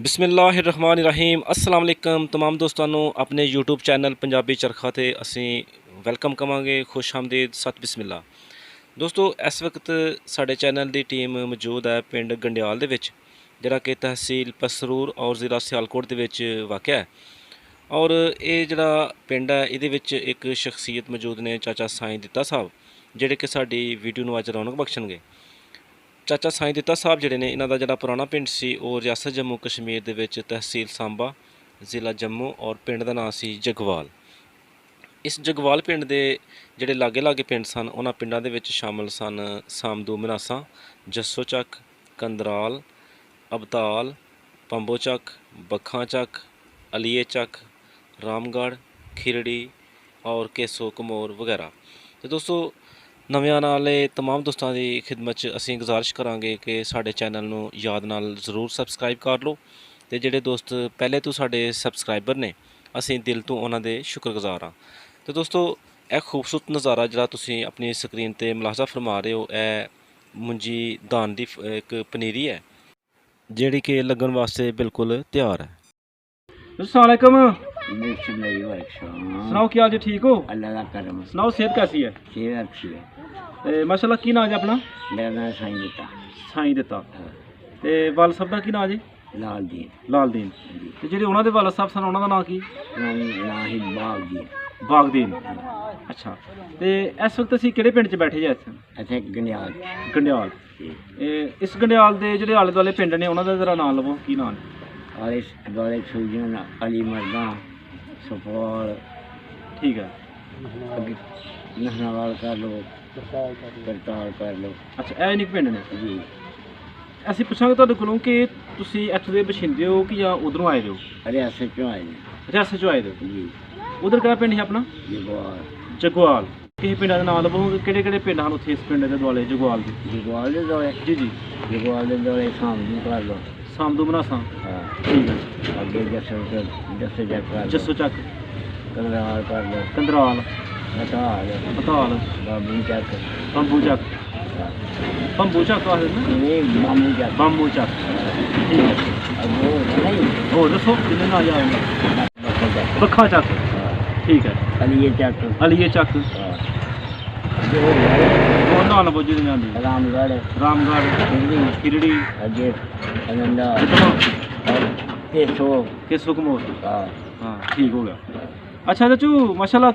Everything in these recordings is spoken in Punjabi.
बिस्मिल्लाहिर्रहमानिर्रहीम अस्सलाम वालेकुम तमाम दोस्तों ਨੂੰ ਆਪਣੇ YouTube ਚੈਨਲ ਪੰਜਾਬੀ ਚਰਖਾ ਤੇ ਅਸੀਂ ਵੈਲਕਮ ਕਵਾਂਗੇ ਖੁਸ਼ ਆਮਦੀਦ ਸਤ ਬਿਸਮਿਲ੍ਲਾ ਦੋਸਤੋ ਇਸ ਵਕਤ ਸਾਡੇ ਚੈਨਲ ਦੀ ਟੀਮ ਮੌਜੂਦ ਹੈ ਪਿੰਡ ਗੰਡਿਆਲ ਦੇ ਵਿੱਚ ਜਿਹੜਾ ਕਿ ਤਹਿਸੀਲ ਪਸਰੂਰ ਔਰ ਜ਼ਿਲ੍ਹਾ ਸਿਆਲਕੋਟ ਦੇ ਵਿੱਚ ਵਾਕਿਆ ਹੈ ਔਰ ਇਹ ਜਿਹੜਾ ਪਿੰਡ ਹੈ ਇਹਦੇ ਵਿੱਚ ਇੱਕ ਸ਼ਖਸੀਅਤ ਮੌਜੂਦ ਨੇ ਚਾਚਾ ਸਾਈਂ ਦਿੱਤਾ ਸਾਹਿਬ ਜਿਹੜੇ ਕਿ ਸਾਡੀ ਵੀਡੀਓ ਨੂੰ ਅੱਜ ਰੌਣਕ ਬਖਸ਼ਣਗੇ। ਚਾਚਾ ਸਾਈਂ ਦਿੱਤਾ ਸਾਹਿਬ ਜਿਹੜੇ ਨੇ ਇਹਨਾਂ ਦਾ ਜਿਹੜਾ ਪੁਰਾਣਾ ਪਿੰਡ ਸੀ ਉਹ ਰਿਆਸਤ ਜੰਮੂ ਕਸ਼ਮੀਰ ਦੇ ਵਿੱਚ ਤਹਿਸੀਲ ਸਾਂਬਾ ਜ਼ਿਲ੍ਹਾ ਜੰਮੂ ਔਰ ਪਿੰਡ ਦਾ ਨਾਂ ਸੀ ਜਗਵਾਲ। ਇਸ ਜਗਵਾਲ ਪਿੰਡ ਦੇ ਜਿਹੜੇ ਲਾਗੇ ਪਿੰਡ ਸਨ ਉਹਨਾਂ ਪਿੰਡਾਂ ਦੇ ਵਿੱਚ ਸ਼ਾਮਲ ਸਨ ਸਾਮਦੂ ਮਨਾਸਾ, ਜੱਸੋ ਚੱਕ, ਕੰਦਰਾਲ, ਅਬਤਾਲ, ਪੰਬੋ ਚੱਕ, ਬੱਖਾਂ ਚੱਕ, ਅਲੀਏ ਚੱਕ, ਰਾਮਗੜ੍ਹ, ਖਿਰੜੀ ਔਰ ਕੇਸੋ ਕਮੋਰ ਵਗੈਰਾ। ਤੇ ਦੋਸਤੋ ਨਵਿਆਂ ਨਾਲੇ तमाम ਦੋਸਤਾਂ ਦੀ ਖਿਦਮਤ 'ਚ ਅਸੀਂ ਗੁਜ਼ਾਰਿਸ਼ ਕਰਾਂਗੇ ਕਿ ਸਾਡੇ ਚੈਨਲ ਨੂੰ ਯਾਦ ਨਾਲ ਜ਼ਰੂਰ ਸਬਸਕ੍ਰਾਈਬ ਕਰ ਲਓ ਤੇ ਜਿਹੜੇ ਦੋਸਤ ਪਹਿਲੇ ਤੋਂ ਸਾਡੇ ਸਬਸਕ੍ਰਾਈਬਰ ਨੇ ਅਸੀਂ ਦਿਲ ਤੋਂ ਉਹਨਾਂ ਦੇ ਸ਼ੁਕਰਗੁਜ਼ਾਰ ਹਾਂ। ਤੇ ਦੋਸਤੋ ਇਹ ਖੂਬਸੂਰਤ ਨਜ਼ਾਰਾ ਜਿਹੜਾ ਤੁਸੀਂ ਆਪਣੀ ਸਕਰੀਨ ਤੇ ਮੁਲਾਜ਼ਾ ਫਰਮਾ ਰਹੇ ਹੋ ਇਹ ਮੁੰਜੀ ਦਾਨ ਦੀ ਇੱਕ ਪਨੀਰੀ ਹੈ ਜਿਹੜੀ ਕਿ ਲੱਗਣ ਵਾਸਤੇ ਬਿਲकुल ਤਿਆਰ ਹੈ। अस्सलाम वालेकुम, सुनाओ क्या हाल जी, ठीक हो? अल्लाह का करम। सुनाओ सेहत कैसी है? सेहत अच्छी है। माशाल्लाह की नाम है अपना? मेरा नाम साईं दिता। साईं दिता ते वाल साहब का की नाम जी? लाल दीन। लाल दीन ते ਜਿਹੜੇ ਉਹਨਾਂ ਦੇ ਵਾਲ ਸਾਹਿਬ ਸਨ ਉਹਨਾਂ ਦਾ ਨਾਮ ਕੀ? नाहिद बागदीन। ਬਾਗਦੀਨ। ਅੱਛਾ ਤੇ ਇਸ ਵਕਤ ਅਸੀਂ ਕਿਹੜੇ ਪਿੰਡ 'ਚ ਬੈਠੇ ਜੀ? ਇੱਥੇ ਗੰਡਿਆਲ। ਗੰਡਿਆਲ। ਇਸ ਗੰਡਿਆਲ ਦੇ ਜਿਹੜੇ ਆਲੇ ਦੁਆਲੇ ਪਿੰਡ ਨੇ ਉਹਨਾਂ ਦਾ ਜ਼ਰਾ ਨਾਮ ਲਵੋ, ਕੀ ਨਾਮ ਹੈ? और इस दौरे सूजन अली मर्दा सुपौल। ठीक है। नहनावाल कर लो, करताल कर लो। अच्छा ਇਹ ਨਹੀਂ ਪਿੰਡ ਨੇ जी। ਅਸੀਂ ਪੁੱਛਾਂਗੇ ਤੁਹਾਡੇ ਕੋਲੋਂ ਕਿ ਤੁਸੀਂ ਇੱਥੋਂ ਦੇ ਬਸ਼ਿੰਦੇ ਹੋ ਕਿ ਜਾਂ ਉਧਰੋਂ ਆਏ ਹੋ? रियासत चो आए ने। ਰਿਆਸਤ 'ਚੋਂ ਆਏ ਹੋ? जी। ਉਧਰ ਕਿਹੜਾ ਪਿੰਡ ਹੈ ਆਪਣਾ? जगवाल। ਜਗਵਾਲ। ਕਿਸੇ ਪਿੰਡਾਂ ਦੇ ਨਾਮ ਲਵੋਗੇ ਕਿਹੜੇ ਕਿਹੜੇ ਪਿੰਡ ਹਨ ਉੱਥੇ ਇਸ ਪਿੰਡ ਦੇ ਦੁਆਲੇ ਜਗਵਾਲ ਦੇ? जगवाल के दौरे। जी जी। जगवाल के दौरे सामने कर लो। ਸਾਮਦੂ ਮਨਾਸਾ। हाँ। ਠੀਕ ਹੈ। आगे जसो जग कर लो। ਜੱਸੋ ਚੱਕ, कंदराल कर लो। ਕੰਦਰਾਲ, हटाल। ਪਤਾਲ, बाबू चक। ਬੰਬੂ ਚੱਕ। ਬੰਬੂ ਚੱਕ ਆਖਦੇ ਨੇ? नहीं मामू चक। ਬੰਬੂ ਚੱਕ। ਠੀਕ ਹੈ। अब वो नहीं। ਹੋਰ ਦੱਸੋ ਕਿੰਨੇ ਨਾਂ ਯਾਦ ਨੇ? चक। ਬੱਖਾ ਚੱਕ। ਠੀਕ ਹੈ। अलिए चक। ਅਲੀਏ ਚੱਕ। जो ਹੋਰ ਨਾਂ ਲਵੋ ਜਿਹਦੇ ਨਾਂ ਦੀ? रामगढ़। ਰਾਮਗੜ੍ਹ, ਖਿਰੜੀ, अजय अनंदा। केसो। ਕੇਸੋ ਕਮੋਰ। हाँ। ਹਾਂ ਠੀਕ ਹੋ ਗਿਆ। ਅੱਛਾ ਚਾਚੂ ਮਾਸ਼ਾਅੱਲਾ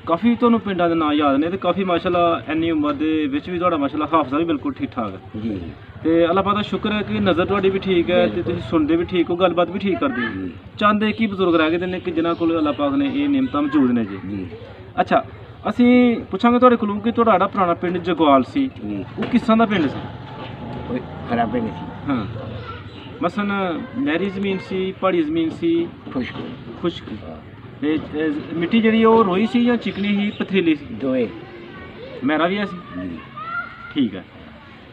ਕਾਫੀ ਤੁਹਾਨੂੰ ਪਿੰਡਾਂ ਦੇ ਨਾਂ ਯਾਦ ਨੇ ਤੇ ਕਾਫੀ ਮਾਸ਼ਾਅੱਲਾ ਇੰਨੀ ਉਮਰ ਦੇ ਵਿੱਚ ਵੀ ਤੁਹਾਡਾ ਮਾਸ਼ਾਅੱਲਾ ਹਾਫਜ਼ਾ ਵੀ ਬਿਲਕੁਲ ਠੀਕ ਠਾਕ ਹੈ। जी। ਤੇ ਅੱਲਾਹ ਪਾਕ ਦਾ ਸ਼ੁਕਰ ਹੈ ਕਿ ਨਜ਼ਰ ਤੁਹਾਡੀ ਵੀ ਠੀਕ ਹੈ ਤੇ ਤੁਸੀਂ ਸੁਣਦੇ ਵੀ ਠੀਕ ਹੋ, ਗੱਲਬਾਤ ਵੀ ਠੀਕ ਕਰਦੇ ਹੋ। जी। ਚਾਹੁੰਦੇ ਕੀ ਬਜ਼ੁਰਗ ਰਹਿ ਗਏ ਨੇ ਕਿ ਜਿਨ੍ਹਾਂ ਕੋਲ ਅੱਲਾਹ ਪਾਕ ਨੇ ਇਹ ਨਿਮਤਾਂ ਮੌਜੂਦ ਨੇ ਜੀ। जी। ਅੱਛਾ ਅਸੀਂ ਪੁੱਛਾਂਗੇ ਤੁਹਾਡੇ ਕੋਲੋਂ ਕਿ ਤੁਹਾਡਾ ਜਿਹੜਾ ਪੁਰਾਣਾ ਪਿੰਡ ਜਗਵਾਲ ਸੀ जी। ਉਹ ਕਿਸ ਤਰ੍ਹਾਂ ਦਾ ਪਿੰਡ ਸੀ? कोई खराबी नहीं थी। ਹਾਂ ਮਸਲਨ ਨਹਿਰੀ ਜ਼ਮੀਨ ਸੀ, ਪਹਾੜੀ ਜ਼ਮੀਨ ਸੀ, खुश्क। ਖੁਸ਼ਕ? हाँ। ਤੇ ਮਿੱਟੀ ਜਿਹੜੀ ਉਹ ਰੋਈ ਸੀ ਜਾਂ ਚਿਕਨੀ ਸੀ, ਪਥਰੀਲੀ ਸੀ? दोए। ਮਹਿਰਾ ਵੀ ਆ ਸੀ? जी। ਠੀਕ ਹੈ।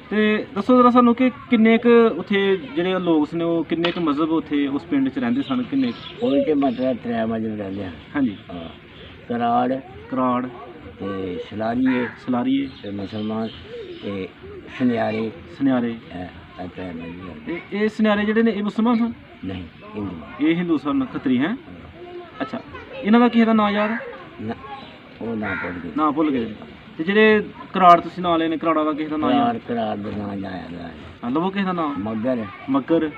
ਤੇ ਦੱਸੋ ਜ਼ਰਾ ਸਾਨੂੰ ਕਿ ਕਿੰਨੇ ਕੁ ਉੱਥੇ ਜਿਹੜੇ ਲੋਕ ਨੇ ਉਹ ਕਿੰਨੇ ਕੁ ਮਜ਼ਹਬ ਉੱਥੇ ਉਸ ਪਿੰਡ 'ਚ ਰਹਿੰਦੇ ਸਨ, ਕਿੰਨੇ ਕੁ? कोई के मतलब त्रै मजब रह लिया। ਹਾਂਜੀ। हाँ। कराड़ ਕਰਾੜ, ते सलारिए ਸਲਾਰੀਏ, ते मुसलमान ते सुनियारे। ਸੁਨਿਆਰੇ। त्रै मजब। ਤੇ ਇਹ ਸੁਨਿਆਰੇ ਜਿਹੜੇ ਨੇ ਇਹ ਮੁਸਲਮਾਨ ਸਨ? नहीं हिंदू। ਇਹ ਹਿੰਦੂ ਸਨ, ਖੱਤਰੀ ਹੈ। ਅੱਛਾ ਇਹਨਾਂ ਦਾ ਕਿਸੇ ਦਾ ਨਾਂ ਯਾਦ ਹੈ? ना वो ना पड़ गई। ਨਾਂ ਭੁੱਲ ਗਏ। ਤੇ ਜਿਹੜੇ ਕਰਾੜ ਤੁਸੀਂ ਨਾਂ ਲਏ ਨੇ ਕਰਾੜਾ ਦਾ ਕਿਸੇ ਦਾ ਨਾਂ ਯਾਦ? करार करार बना जाया गया। ਹਾਂ ਲਵੋ ਕਿਸੇ ਦਾ ਨਾਂ? मगर ਮੱਗਰ,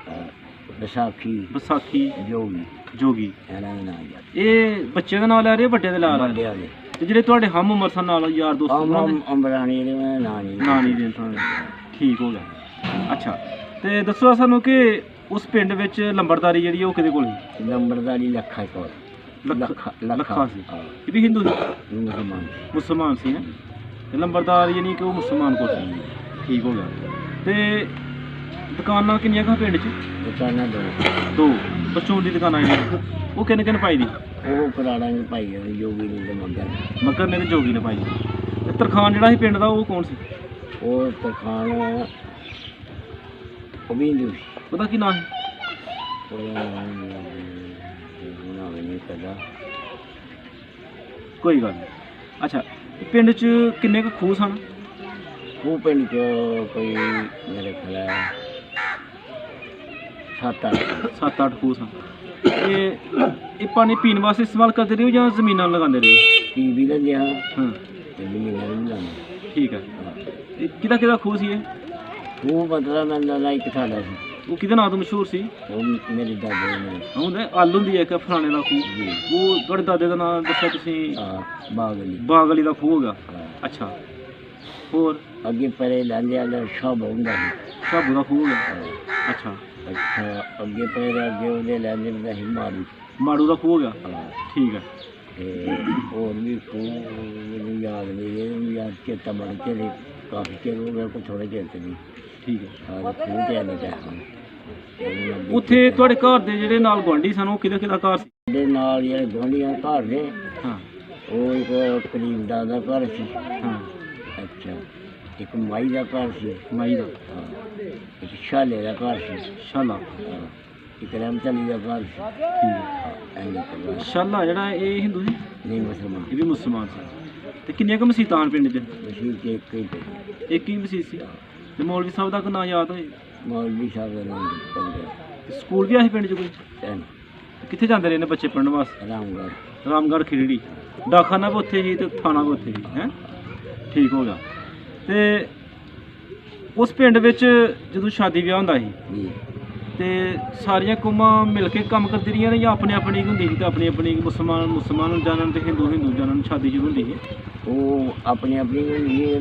बैसाखी ਵਿਸਾਖੀ, जोगी ਜੋਗੀ। ਇਹਨਾਂ ਦੇ ਨਾਂ ਯਾਦ। ਇਹ ਬੱਚੇ ਦਾ ਨਾਂ ਲੈ ਰਹੇ ਹੋ, ਵੱਡੇ ਦੇ ਲਾ ਰਹੇ ਵੱਡੇ ਵਾਲੇ। ਤੇ ਜਿਹੜੇ ਤੁਹਾਡੇ ਹਮ ਉਮਰ ਸਨ ਨਾਲ ਯਾਰ ਦੋਸਤ ਉਹਨਾਂ ਦੇ ਅੰਬਰਾਣੀ ਦੇ ਨਾਂ ਨਹੀਂ। ਨਾਂ ਨਹੀਂ ਦੇ ਤੁਹਾਨੂੰ? ਠੀਕ ਹੋ ਗਿਆ। ਅੱਛਾ ਤੇ ਦੱਸੋ ਸਾਨੂੰ ਕਿ ਉਸ ਪਿੰਡ ਵਿੱਚ ਲੰਬੜਦਾਰੀ ਜਿਹੜੀ ਉਹ ਕਿਹਦੇ ਕੋਲ ਸੀ? ਨੰਬਰਦਾਰੀ ਲੱਖਾ ਕੋਲ। ਲੱਖਾ ਸੀ। ਇਹ ਵੀ ਹਿੰਦੂ ਸੀ? ਮੁਸਲਮਾਨ। ਮੁਸਲਮਾਨ ਸੀ ਹੈ। ਤੇ ਲੰਬੜਦਾਰ ਯਾਨੀ ਕਿ ਉਹ ਮੁਸਲਮਾਨ ਕੋਲ ਸੀ। ਠੀਕ ਹੋ ਗਿਆ। ਤੇ ਦੁਕਾਨਾਂ ਕਿੰਨੀਆਂ ਕੁ ਪਿੰਡ 'ਚ? ਦੁਕਾਨਾਂ ਦੋ। ਪਰਚੂਨ ਦੀ ਦੁਕਾਨਾਂ ਜਿਹੜੀਆਂ ਉਹ ਕਿੰਨੇ ਕਿੰਨੇ ਪਾਈ ਦੀ? ਉਹ ਕਰਾੜਾਂ ਨੂੰ ਪਾਈ ਗਏ ਜੋਗੀ ਨੇ ਤੇ ਮਗਰ। ਮੱਗਰ ਨੇ ਤੇ ਜੋਗੀ ਨੇ ਪਾਈ। ਤੇ ਤਰਖਾਨ ਜਿਹੜਾ ਸੀ ਪਿੰਡ ਦਾ ਉਹ ਕੌਣ ਸੀ? ਉਹ ਤਰਖਾਨ ਉਹ ਵੀ ਹਿੰਦੂ ਸੀ। ਉਹਦਾ ਕੀ ਨਾਂ ਸੀ? ਉਹਦਾ ਨਾਮ ਨਹੀਂ ਪਤਾ। ਕੋਈ ਗੱਲ ਨਹੀਂ। ਅੱਛਾ ਪਿੰਡ 'ਚ ਕਿੰਨੇ ਕੁ ਖੂਹ ਸਨ? ਉਹ ਪਿੰਡ 'ਚ ਕੋਈ ਮੇਰੇ ਖਿਆਲ 7-8 ਖੂਹ ਸਨ। ਇਹ ਪਾਣੀ ਪੀਣ ਵਾਸਤੇ ਇਸਤੇਮਾਲ ਕਰਦੇ ਰਹੇ ਹੋ ਜਾਂ ਜ਼ਮੀਨਾਂ ਨੂੰ ਲਗਾਉਂਦੇ ਰਹੇ ਹੋ? ਪੀ ਵੀ ਲੈਂਦੇ ਹਾਂ ਹਾਂ ਤੇ ਜ਼ਮੀਨਾਂ ਵੀ ਲਾਉਂਦੇ। ਠੀਕ ਹੈ। ਇਹ ਕਿਹਦਾ ਖੂਹ ਸੀ ਇਹ? ਉਹ ਮਤਲਬ ਮੈਨੂੰ ਦਾ ਇੱਕ ਸਾਡਾ ਸੀ। ਉਹ ਕਿਹਦੇ ਨਾਂ ਤੋਂ ਮਸ਼ਹੂਰ ਸੀ? ਉਹ ਮੇਰੇ ਦਾਦੇ ਨੇ। ਹੁੰਦਾ ਆਲ ਹੁੰਦੀ ਹੈ ਇੱਕ ਫਲਾਣੇ ਦਾ ਖੂਹ, ਜੀ ਉਹ ਤੁਹਾਡੇ ਦਾਦੇ ਦਾ ਨਾਮ ਦੱਸਿਆ ਤੁਸੀਂ? ਬਾਗਲੀ। ਬਾਗ ਵਾਲੀ ਦਾ ਖੂਹ ਹੋਗਾ। ਅੱਛਾ, ਹੋਰ ਅੱਗੇ ਪਰੇ ਲੈਂਦੇ ਆ ਸ਼ਾਬ ਹੁੰਦਾ ਸੀ। ਸਾਬੂ ਦਾ ਖੂਹ ਹੋਗਾ। ਅੱਛਾ ਅੱਛਾ, ਅੱਗੇ ਪਰੇ ਅੱਗੇ ਉਹਦੇ ਲੈਂਦੇ ਹੁੰਦਾ ਸੀ ਮਾਰੂ। ਮਾੜੂ ਦਾ ਖੂਹ ਹੋਗਾ। ਠੀਕ ਹੈ। ਤੇ ਹੋਰ ਵੀ ਖੂਹ ਮੈਨੂੰ ਯਾਦ ਨਹੀਂ, ਇਹ ਯਾਦ ਚੇਤਾ ਬਣ ਕੇ ਨਹੀਂ, ਕਾਫੀ ਚਿਰ ਹੋ ਗਿਆ, ਕੋਈ ਥੋੜ੍ਹੇ ਚਿਰ ਤੇ ਨਹੀਂ। ਠੀਕ ਹੈ। ਸਾਰੇ ਖੂਹ ਤੇ ਆਨੇ ਚਾਹੀਦੇ। ਉੱਥੇ ਤੁਹਾਡੇ ਘਰ ਦੇ ਜਿਹੜੇ ਨਾਲ ਗੁਆਂਢੀ ਸਨ ਉਹ ਕਿਹਦਾ ਘਰ ਸੀ? ਦੇ ਨਾਲ ਜਿਹੜੇ ਗੁਆਂਢੀਆਂ ਘਰ ਨੇ, ਹਾਂ ਉਹ ਇੱਕ ਕਰੀਮਦਾਰ ਦਾ ਘਰ ਸੀ। ਹਾਂ। ਅੱਛਾ, ਇੱਕ ਮਾਈ ਦਾ ਘਰ ਸੀ। ਮਾਈ ਦਾ। ਹਾਂ, ਇੱਕ ਸ਼ਾਲੇ ਦਾ ਘਰ ਸੀ। ਸ਼ਾਲਾ। ਹਾਂ, ਇੱਕ ਰਮਚਲੀ ਦਾ ਘਰ ਸੀ। ਠੀਕ ਹੈ। ਐਂਡ ਸ਼ਾਲਾ ਜਿਹੜਾ ਇਹ ਹਿੰਦੂ ਸੀ? ਨਹੀਂ ਮੁਸਲਮਾਨ। ਇਹ ਵੀ ਮੁਸਲਮਾਨ ਸੀ। ਤੇ ਕਿੰਨੀਆਂ ਕੁ ਮਸੀਤਾਂ ਹਨ ਪਿੰਡ 'ਚ? ਮਸ਼ਹੂਰ ਕੇ ਇੱਕ ਹੀ ਤੇ ਇੱਕ ਹੀ ਮਸੀਤ ਸੀ। ਤੇ ਮੌਲਵੀ ਸਾਹਿਬ ਦਾ ਨਾਂ ਯਾਦ ਹੋਏ? ਮੌਲਵੀ ਸਾਹਿਬ ਦਾ ਨਾਮ ਪੰਗਾ ਤੇ ਸਕੂਲ ਵੀ ਆਹੀ ਪਿੰਡ 'ਚ ਕੋਈ? ਤੈਨ ਕਿੱਥੇ ਜਾਂਦੇ ਰਹੇ ਨੇ ਬੱਚੇ ਪੜ੍ਹਨ ਵਾਸਤੇ? ਰਾਮਗੜ੍ਹ। ਰਾਮਗੜ੍ਹ ਖਿਰੜੀ। ਡਾਕਖਾਨਾ ਵੀ ਉੱਥੇ ਸੀ ਤੇ ਥਾਣਾ ਵੀ ਉੱਥੇ ਸੀ ਹੈ। ਠੀਕ ਹੋ ਗਿਆ। ਤੇ ਉਸ ਪਿੰਡ ਵਿੱਚ ਜਦੋਂ ਸ਼ਾਦੀ ਵਿਆਹ ਹੁੰਦਾ ਸੀ ਜੀ ਤੇ ਸਾਰੀਆਂ ਕੌਮਾਂ ਮਿਲ ਕੇ ਕੰਮ ਕਰਦੀ ਰਹੀਆਂ ਨੇ ਜਾਂ ਆਪਣੀ ਆਪਣੀ ਹੁੰਦੀ ਸੀ? ਤੇ ਆਪਣੀ ਆਪਣੀ ਮੁਸਲਮਾਨ ਜਾਣਨ ਤੇ ਹਿੰਦੂ ਜਾਣਨ ਸ਼ਾਦੀ ਜਦੋਂ ਹੁੰਦੀ ਸੀ? ਉਹ ਆਪਣੀ ਆਪਣੀ ਇਹ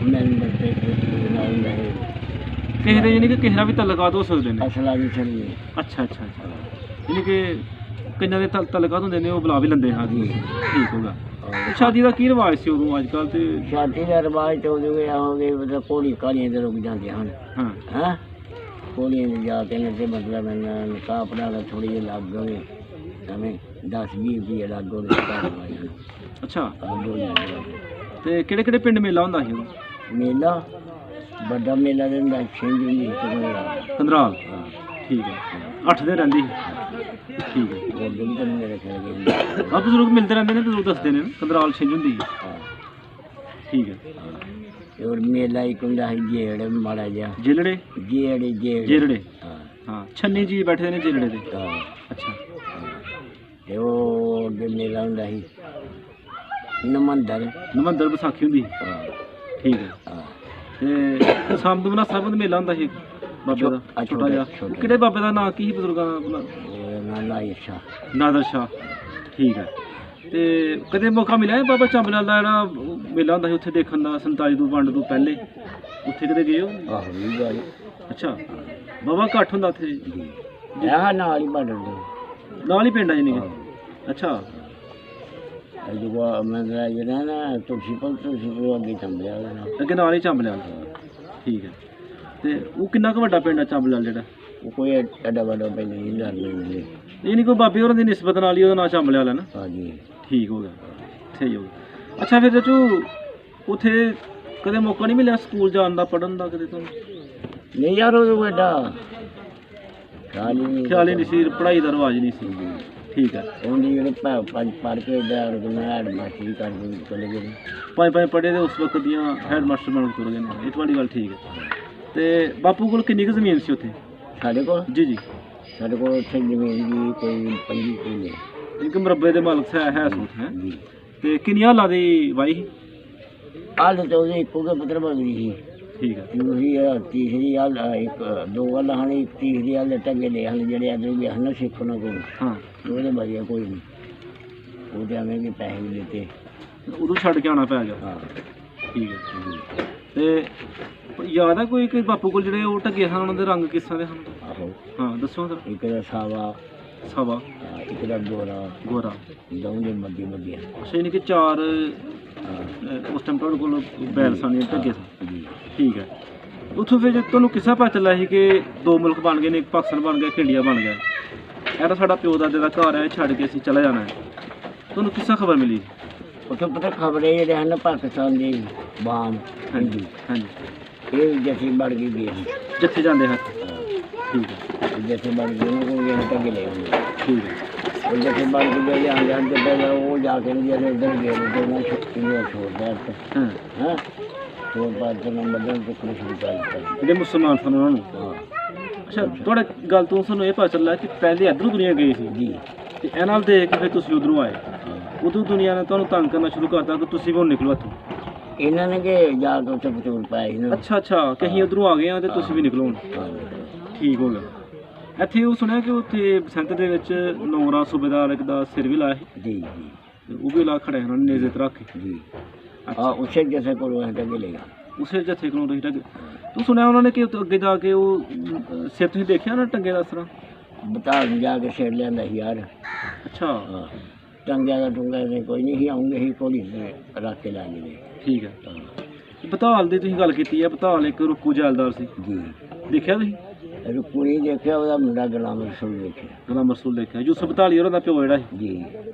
ਮੈਂਬਰ ਤੇ ਨਾਲ ਰਹੇ। ਕਿਸੇ ਦੇ ਯਾਨੀ ਕਿ ਕਿਸੇ ਨਾਲ ਵੀ ਤਲਕਾਤ ਹੋ ਸਕਦੇ ਨੇ? ਅਸਲਾ ਵੀ ਛੜੀ। ਅੱਛਾ ਅੱਛਾ ਅੱਛਾ। ਯਾਨੀ ਕਿ ਕਈਆਂ ਦੇ ਤਲਕਾਤ ਹੁੰਦੇ ਨੇ ਉਹ ਬੁਲਾ ਵੀ ਲੈਂਦੇ ਹਾਂ ਜੀ। ਠੀਕ ਹੋਗਾ। ਸ਼ਾਦੀ ਦਾ ਕੀ ਰਿਵਾਜ ਸੀ ਉਦੋਂ? ਅੱਜ ਕੱਲ੍ਹ ਤੇ ਸ਼ਾਦੀ ਦਾ ਰਿਵਾਜ ਤੋਂ ਜਿਵੇਂ ਆਉਂਦੇ ਮਤਲਬ ਘੋੜੀ ਕਾਲੀਆਂ ਤੇ ਰੁਕ ਜਾਂਦੇ ਹਨ। ਹਾਂ ਹੈਂ, ਘੋੜੀਆਂ 'ਤੇ ਜਾ ਕੇ ਤੇ ਮਤਲਬ ਨਿਕਾਹ ਆਪਣਾ ਥੋੜ੍ਹੀ ਜਿਹੀ ਲੱਗ ਗਏ ਐਵੇਂ 10-20 ਰੁਪਏ ਲੱਗ ਗਏ। ਅੱਛਾ। ਤੇ ਕਿਹੜੇ ਕਿਹੜੇ ਪਿੰਡ ਮੇਲਾ ਹੁੰਦਾ ਸੀ ਉਦੋਂ? ਮੇਲਾ ਵੱਡਾ ਮੇਲਾ ਦੇ ਹੁੰਦਾ ਛਿੰਝ ਹੁੰਦੀ ਸੀ ਕੰਦਰਾਲ। ਹਾਂ ਠੀਕ ਹੈ। 8 ਦਿਨ ਰਹਿੰਦੀ ਸੀ। ਠੀਕ ਹੈ। ਉਹ ਦਿਨ ਤਾਂ ਮੇਰੇ ਖਿਆਲ ਗਏ। ਆਹ ਬਜ਼ੁਰਗ ਮਿਲਦੇ ਰਹਿੰਦੇ ਨੇ, ਬਜ਼ੁਰਗ ਦੱਸਦੇ ਨੇ ਕੰਦਰਾਲ ਛਿੰਝ ਹੁੰਦੀ ਸੀ। ਹਾਂ ਠੀਕ ਹੈ। ਤੇ ਹੋਰ ਮੇਲਾ ਇੱਕ ਹੁੰਦਾ ਸੀ ਜੇੜ ਮਾੜਾ ਜਿਹਾ। ਜੇਲੜੇ? ਜੇਰੜੇ। ਹਾਂ ਹਾਂ, ਛੰਨੀ ਜੀ ਬੈਠੇ ਨੇ ਜੇਲੜੇ ਦੇ। ਹਾਂ। ਅੱਛਾ। ਤੇ ਉਹ ਅੱਗੇ ਮੇਲਾ ਹੁੰਦਾ ਸੀ ਨਮੰਦਰ। ਨਮੰਦਰ ਵਿਸਾਖੀ ਹੁੰਦੀ ਸੀ। ਹਾਂ ਠੀਕ ਹੈ। ਹਾਂ। ਤੇ ਸਾਮਦੂਨਾ ਸਾਹਿਬ ਦਾ ਮੇਲਾ ਹੁੰਦਾ ਸੀ ਬਾਬੇ ਦਾ ਛੋਟਾ ਜਿਹਾ। ਉਹ ਕਿਹੜੇ ਬਾਬੇ ਦਾ ਨਾਂ ਕੀ ਸੀ ਬਜ਼ੁਰਗਾਂ ਦਾ? ਨਾਲਾ ਸ਼ਾਹ। ਨਾਦਰ ਸ਼ਾਹ। ਠੀਕ ਹੈ। ਤੇ ਕਦੇ ਮੌਕਾ ਮਿਲਿਆ ਬਾਬਾ ਚੰਬ ਲਾਲ ਦਾ ਜਿਹੜਾ ਮੇਲਾ ਹੁੰਦਾ ਸੀ ਉੱਥੇ ਦੇਖਣ ਦਾ 47 ਤੋਂ ਵੰਡ ਤੋਂ ਪਹਿਲੇ? ਉੱਥੇ ਕਦੇ ਗਏ ਹੋ? ਆਹੋ ਵੀ ਗੱਲ। ਅੱਛਾ। ਬਾਬਾ ਘੱਟ ਹੁੰਦਾ ਉੱਥੇ? ਆਹ ਨਾਲ ਹੀ ਬਾਰਡਰ ਦੇ ਨਾਲ ਹੀ ਪਿੰਡ ਆ ਜਾਨੀ ਕਿ? ਅੱਛਾ। ਜਦੋਂ ਮੈਂ ਜਿਹੜਾ ਨਾ ਤੁਲਸੀਪੁਰ ਅੱਗੇ ਚੰਬਿਆ ਅੱਗੇ ਨਾਲ ਹੀ ਚੰਬ ਲਾਲ। ਠੀਕ ਹੈ। ਤੇ ਉਹ ਕਿੰਨਾ ਕੁ ਵੱਡਾ ਪਿੰਡ ਆ ਚੰਬ ਲਾਲ ਜਿਹੜਾ? ਉਹ ਕੋਈ ਐਡਾ ਵੱਡਾ ਪਿੰਡ ਨਹੀਂ ਲੱਗਦਾ। ਇਹ ਨਹੀਂ ਕੋਈ ਬਾਬੇ ਹੋਰਾਂ ਦੀ ਨਿਸਬਤ ਨਾਲ ਹੀ ਉਹਦਾ ਨਾਂ ਚੰਬ ਲਾਲ ਹੈ ਨਾ? ਹਾਂਜੀ। ਠੀਕ ਹੋ ਗਿਆ। ਸਹੀ ਹੋ ਗਿਆ। ਅੱਛਾ, ਫਿਰ ਚਾਚੂ ਉੱਥੇ ਕਦੇ ਮੌਕਾ ਨਹੀਂ ਮਿਲਿਆ ਸਕੂਲ ਜਾਣ ਦਾ, ਪੜ੍ਹਨ ਦਾ ਕਦੇ ਤੁਹਾਨੂੰ? ਨਹੀਂ ਯਾਰ, ਉਹ ਐਡਾ ਖਿਆਲ ਹੀ ਨਹੀਂ ਸੀ, ਪੜ੍ਹਾਈ ਦਾ ਰਿਵਾਜ ਨਹੀਂ ਸੀ। ਠੀਕ ਹੈ। ਉਹਨੇ ਜਿਹੜੇ ਪੜ੍ਹ ਕੇ ਹੈਡ ਮਾਸਟਰ ਕਰ ਚਲੇ ਗਏ। ਪੰਜ ਪੜ੍ਹੇ ਤੇ ਉਸ ਵਕਤ ਦੀਆਂ ਹੈਡ ਮਾਸਟਰ ਬਣ ਕੇ ਤੁਰ ਗਏ ਨੇ। ਇਹ ਤੁਹਾਡੀ ਗੱਲ ਠੀਕ ਹੈ। ਤੇ ਬਾਪੂ ਕੋਲ ਕਿੰਨੀ ਕੁ ਜ਼ਮੀਨ ਸੀ ਉੱਥੇ? ਸਾਡੇ ਕੋਲ? ਜੀ ਜੀ। ਸਾਡੇ ਕੋਲ ਉੱਥੇ ਜ਼ਮੀਨ ਦੀ ਕੋਈ 5 ਕਿੱਲੇ। ਇੱਕ ਮੁਰੱਬੇ ਦੇ ਮਾਲਕ ਹੈ ਸੋਚ ਹੈ ਜੀ। ਤੇ ਕਿੰਨੀਆਂ ਲਾ ਦੀ ਵਾਈ ਸੀ? ਹਾਲ ਤਾਂ ਉਹਦੇ ਇੱਕੋ ਕੇ ਪੁੱਤਰ ਬਣ ਗਈ ਸੀ। ਠੀਕ ਹੈ। ਦੂਸਰੀ ਤੀਸਰੀ ਹਾਲ ਇੱਕ ਦੋ ਗੱਲ ਹਨ। ਇੱਕ ਤੀਸਰੀ ਹਾਲ ਟੰਗੇ ਦੇ ਹਨ ਜਿਹੜੇ ਅਦਰ ਵੀ ਹਨ ਸਿੱਖਣਾ ਕੋਲ। ਹਾਂ। ਉਹਦੇ ਵਧੀਆ ਕੋਈ ਨਹੀਂ। ਉਹਦੇ ਐਵੇਂ ਕਿ ਪੈਸੇ ਵੀ ਦਿੱਤੇ। ਉਦੋਂ ਛੱਡ ਕੇ ਆਉਣਾ ਪੈ ਗਿਆ। ਹਾਂ। ਠੀਕ ਹੈ। ਤੇ ਯਾਦ ਆ ਕੋਈ ਕਿ ਬਾਪੂ ਕੋਲ ਜਿਹੜੇ ਉਹ ਢੱਗੇ ਸਨ ਉਹਨਾਂ ਦੇ ਰੰਗ ਕਿਸ ਤਰ੍ਹਾਂ ਦੇ ਹਨ? ਆਹੋ। ਹਾਂ ਦੱਸੋ ਸਰ। ਇੱਕ ਦਾ ਸਾਵਾ। ਇੱਕ ਦਾ ਗੋਰਾ। ਦੋਵੇਂ ਮੱਦੀ। ਅੱਛਾ, ਯਾਨੀ ਕਿ 4 ਉਸ ਟਾਈਮ ਤੁਹਾਡੇ ਕੋਲ ਬੈਲ ਸਨ, ਢੱਗੇ ਸਨ। ਜੀ। ਠੀਕ ਹੈ। ਉੱਥੋਂ ਫਿਰ ਤੁਹਾਨੂੰ ਕਿੱਸਾ ਪਤਾ ਚੱਲਿਆ ਸੀ ਕਿ 2 ਮੁਲਕ ਬਣ ਗਏ ਨੇ, ਇੱਕ ਪਾਕਿਸਤਾਨ ਬਣ ਗਿਆ, ਇੱਕ ਇੰਡੀਆ ਬਣ ਗਿਆ? ਇਹ ਤਾਂ ਸਾਡਾ ਪਿਓ ਦਾਦੇ ਦਾ ਘਰ ਹੈ, ਛੱਡ ਕੇ ਅਸੀਂ ਚਲਾ ਜਾਣਾ ਹੈ। ਤੁਹਾਨੂੰ ਕਿੱਸਾ ਖਬਰ ਮਿਲੀ? ਉੱਥੇ ਪਤਾ ਖਬਰੇ ਜਿਹੜੇ ਹਨ ਪਾਕਿਸਤਾਨ ਦੇ ਬਾਮ। ਹਾਂਜੀ ਹਾਂਜੀ। ਇਹ ਜੱਥੇ ਬਣ ਗਈ ਵੀ ਜਿੱਥੇ ਜਾਂਦੇ ਹਨ। ਠੀਕ ਹੈ। जैसे बढ़ गए तो गिले होंगे। ठीक है। और जैसे बढ़ के गए यहाँ जान के पहले वो जाके जैसे उधर गए तो मैं छोड़ दिया हाँ छोड़ पाते नंबर टुकड़े शुरू कर ਜਿਹੜੇ ਮੁਸਲਮਾਨ ਸਨ ਉਹਨਾਂ ਨੂੰ। हाँ ਅੱਛਾ ਤੁਹਾਡੇ ਗੱਲ ਤੋਂ ਸਾਨੂੰ ਇਹ ਪਤਾ ਚੱਲਿਆ ਕਿ ਪਹਿਲੇ ਇੱਧਰੋਂ ਦੁਨੀਆ ਗਈ ਸੀ ਜੀ। ਤੇ ਇਹਨਾਂ ਨਾਲ ਦੇਖ ਕੇ ਫਿਰ ਤੁਸੀਂ ਉਧਰੋਂ ਆਏ, ਹਾਂ। ਉਦੋਂ ਦੁਨੀਆ ਨੇ ਤੁਹਾਨੂੰ ਤੰਗ ਕਰਨਾ ਸ਼ੁਰੂ ਕਰਤਾ ਕਿ ਤੁਸੀਂ ਵੀ ਹੁਣ ਨਿਕਲੋ ਇੱਥੋਂ। ਇਹਨਾਂ ਨੇ ਕਿ ਜਾ ਕੇ ਉੱਥੇ ਪਤੂਲ ਪਾਇਆ ਸੀ ਨਾ। ਅੱਛਾ ਅੱਛਾ ਕਿ ਅਸੀਂ ਉਧਰੋਂ ਆ ਗਏ ਆ ਤੇ ਤੁਸੀਂ ਵੀ ਨਿਕਲੋ ਹੁਣ। ਹਾਂ। ਠੀਕ ਹੋ ਗਿਆ। ਇੱਥੇ ਉਹ ਸੁਣਿਆ ਕਿ ਉੱਥੇ ਬਸੰਤ ਦੇ ਵਿੱਚ ਨੌਰਾ ਸੂਬੇਦਾਰ ਇੱਕ ਦਾ ਸਿਰ ਵੀ ਲਾਇਆ ਸੀ, ਜੀ ਜੀ ਤੇ ਉਹ ਵੀ ਲਾ ਖੜਿਆ ਉਹਨਾਂ ਨੇ ਨੇਜ਼ੇ ਤੇ ਰੱਖ ਕੇ। ਜੀ। ਹਾਂ ਉਸੇ ਜੈਸੇ ਕੋਲੋਂ ਹੈ ਤਾਂ ਮਿਲੇਗਾ। ਉਸੇ ਜੱਥੇ ਕੋਲੋਂ ਰਹੀ ਟੱਗੇ ਤੂੰ ਸੁਣਿਆ ਉਹਨਾਂ ਨੇ ਕਿ ਉੱਥੇ ਅੱਗੇ ਜਾ ਕੇ ਉਹ ਸਿਰ ਤੁਸੀਂ ਦੇਖਿਆ ਨਾ ਟੰਗੇ ਦਾ ਇਸ ਤਰ੍ਹਾਂ। ਬਤਾ ਜਾ ਕੇ ਛੇੜ ਲਿਆਂਦਾ ਸੀ ਯਾਰ। ਅੱਛਾ ਹਾਂ ਟੰਗਿਆ ਦਾ ਟੁੰਗਾ ਨੇ ਕੋਈ ਨਹੀਂ ਸੀ, ਆਉਂਗੇ ਹੀ ਕੋਲੀ ਤੇ ਰੱਖ ਕੇ ਲਾ ਗਏ। ਠੀਕ ਹੈ। ਹਾਂ। ਬਤਾਲ ਦੀ ਤੁਸੀਂ ਗੱਲ ਕੀਤੀ ਹੈ, ਬਤਾਲ ਇੱਕ ਰੁੱਕੂ ਜੈਲਦਾਰ ਸੀ, ਜੀ। ਦੇਖਿਆ ਤੁਸੀਂ? ਰੁਕੂ ਨਹੀਂ ਦੇਖਿਆ, ਉਹਦਾ ਮੁੰਡਾ ਗੁਲਾਮ ਰਸੂਲ ਦੇਖਿਆ। ਗੁਲਾਮ ਰਸੂਲ ਦੇਖਿਆ। ਯੂਸਫ ਬਤਾਲੀ ਉਹਨਾਂ ਦਾ ਪਿਓ ਜਿਹੜਾ ਸੀ। ਜੀ।